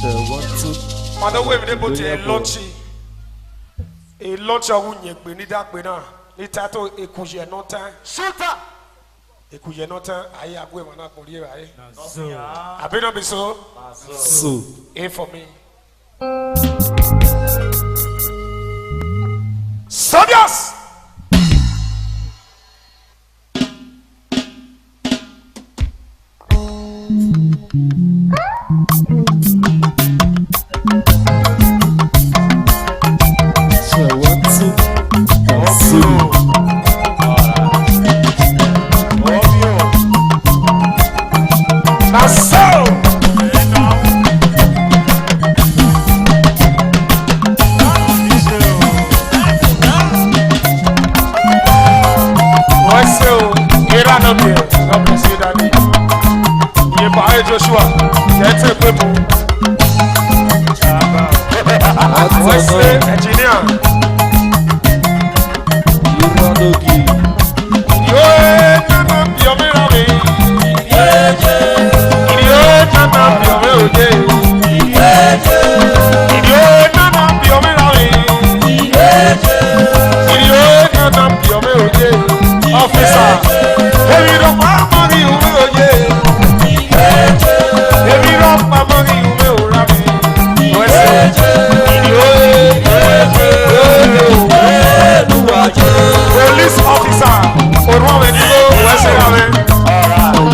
On the way, we able to launch a win. We need that. We now. The title Ekuje Nota. Shooter. Ekuje Nota. I have we wanna go here. I better be so. So. A for me. Soldiers. Joshua, let's say people. What's the engineer? You want to give. Officer, hey, you don't want money, you will get. Police officer, for one when you go, where's it coming?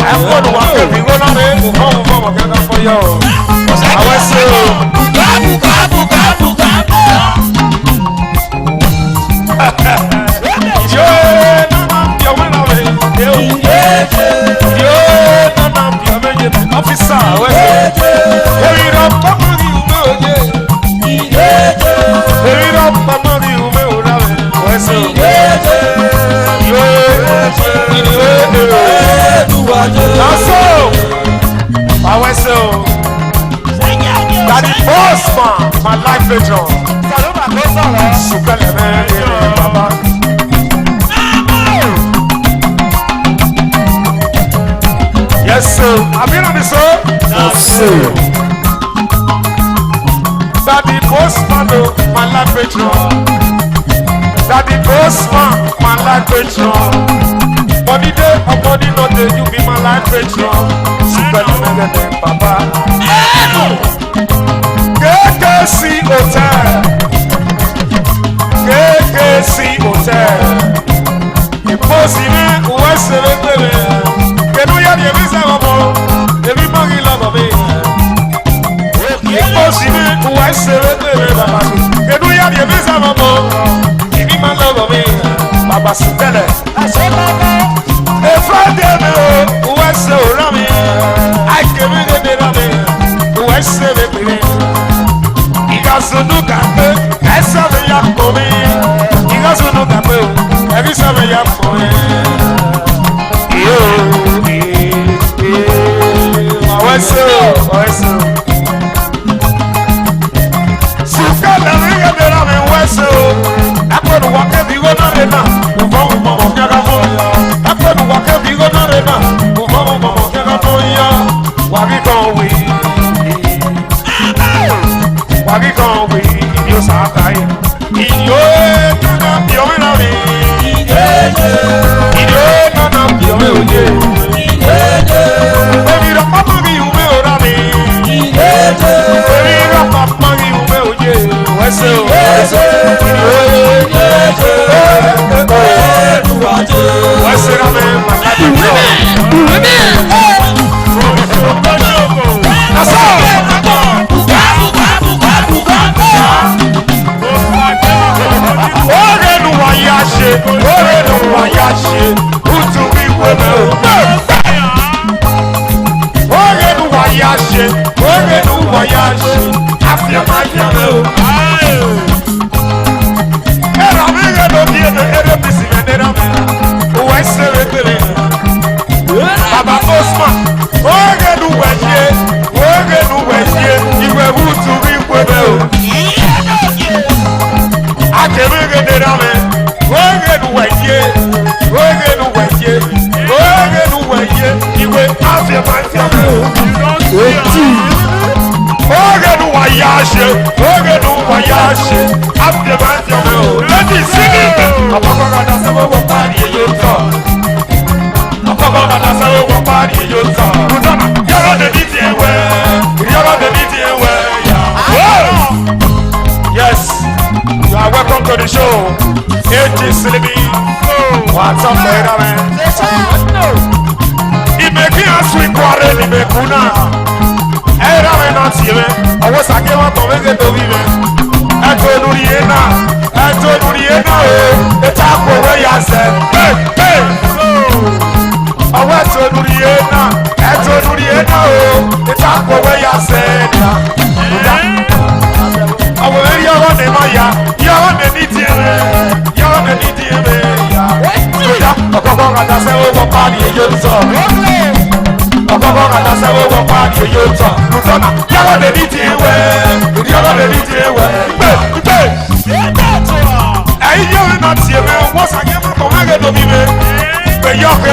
I'm going to walk up, you go down there, we'll come for you. I was so. Officer, where's it? Hey, you don't come on, you know, yeah. Hey, you don't come on, you know, where's it? Daddy boss man, my life is on. Yes sir, have you done this sir? Yes sir. Daddy boss man, my life is on. Daddy boss man, my life is on. Body day or body not day, you be my life patron. Super name, Papa. KKC Hotel. KKC Hotel. Impossible, où est-ce que le que nous y a des visas au monde, everybody love me. Impossible, où est-ce que le que nous y a des visas au monde, everybody love me. Papa Sutele. A Friday, who was so rummy, I came in the Benin, who was so happy. He got so look at me, I saw the young boy. He got so look at me, every summer young boy. I was so. Suka, the ring of the ramen was so. I could walk if you were not enough. Osagiemwangbon. yashe, oge no wa yashe. After my job, let me sing it. I'm gonna say what party you talk. I'm gonna say what party you talk. You're on the DJ way. You're on the DJ way. Yes, you are welcome to the show. OHE Silimi. What's up, man? He making us sweet water, he make una. Era me not see me. I was a game of coming to me. I told Uriena, the top of where you said, hey. I was to Uriena, the top of where you said. I will hear your name, you're on the DTM. I'm going to say, oh, party, you're so. I'm going to say, oh, party, you're so. You're on the DTM. I know not here, what's I give up on my baby. But you're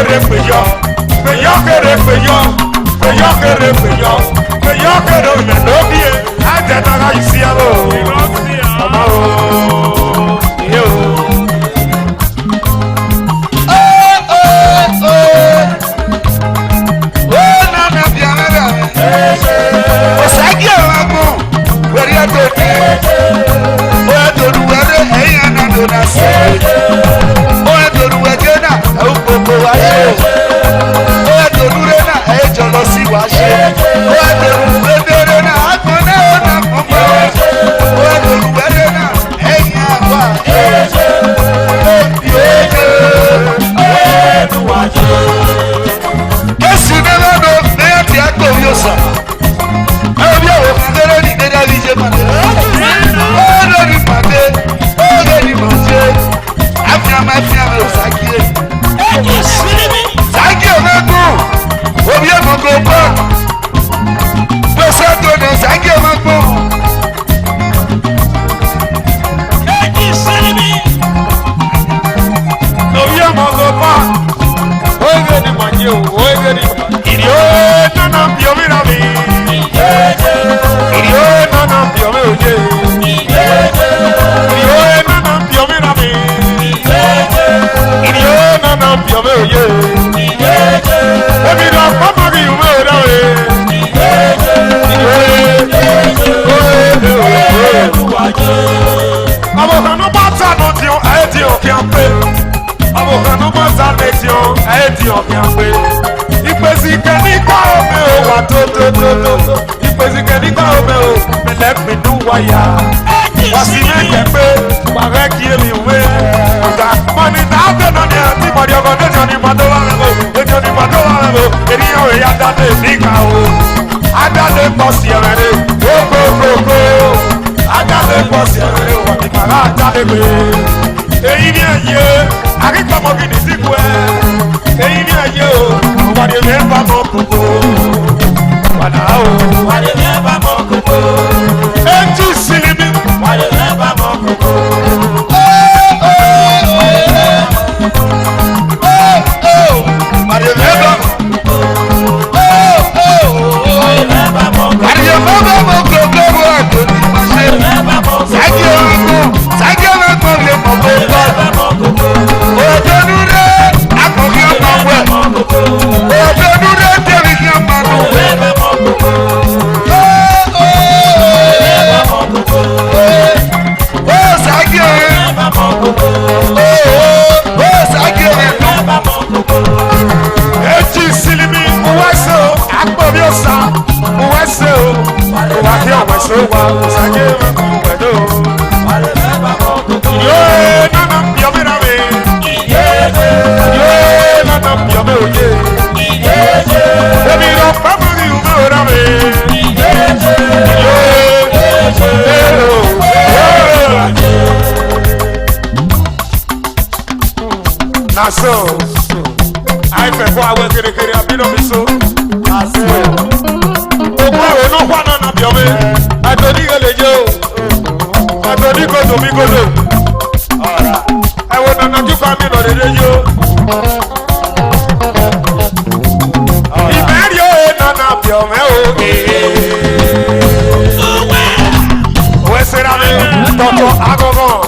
Dr. Agogon.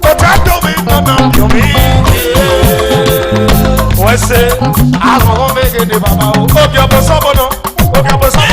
Potato me, no, you me. What's it? Agogon make it the baba. Obi Abosobono. Obi Abosobono.